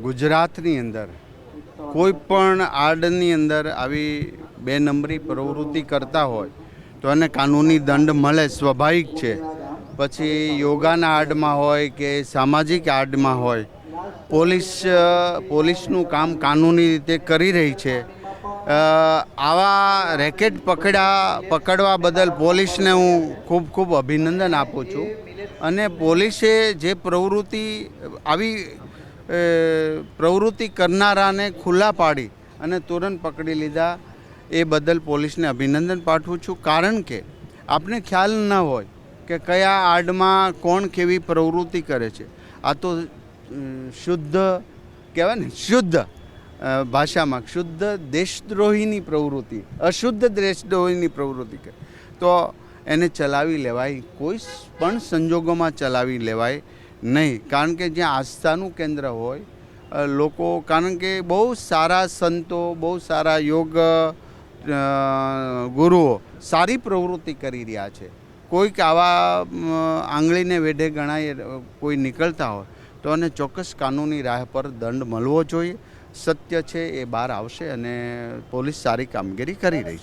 ગુજરાતની અંદર કોઈ પણ આડની અંદર આવી બે નંબરી પ્રવૃત્તિ કરતા હોય તો એને કાનૂની દંડ મળે, સ્વાભાવિક છે. પછી યોગાના આડમાં હોય કે સામાજિક આડમાં હોય, પોલીસનું કામ કાનૂની રીતે કરી રહી છે. આવા રેકેટ પકડવા બદલ પોલીસને હું ખૂબ ખૂબ અભિનંદન આપું છું. અને પોલીસે જે આવી પ્રવૃત્તિ કરનારાને ખુલ્લા પાડી અને તુરંત પકડી લીધા, એ બદલ પોલીસને અભિનંદન પાઠવું છું. કારણ કે આપને ખ્યાલ ન હોય કે કયા આડમાં કોણ કેવી પ્રવૃત્તિ કરે છે. આ તો શુદ્ધ કહેવાય ને, શુદ્ધ ભાષામાં શુદ્ધ દેશદ્રોહીની પ્રવૃત્તિ, અશુદ્ધ દેશદ્રોહીની પ્રવૃત્તિ કરે તો એને ચલાવી લેવાય, કોઈ પણ સંજોગોમાં ચલાવી લેવાય નહીં. કારણ કે જ્યાં આસ્થાનું કેન્દ્ર હોય લોકો, કારણ કે બહુ સારા સંતો, બહુ સારા યોગ ગુરુઓ સારી પ્રવૃત્તિ કરી રહ્યા છે. કોઈક આવા આંગળીને વેઢે ગણાય કોઈ નીકળતા હોય તો એને ચોક્કસ કાનૂની રાહ પર દંડ મળવો જોઈએ. સત્ય છે એ બહાર આવશે અને પોલીસ સારી કામગીરી કરી રહી છે.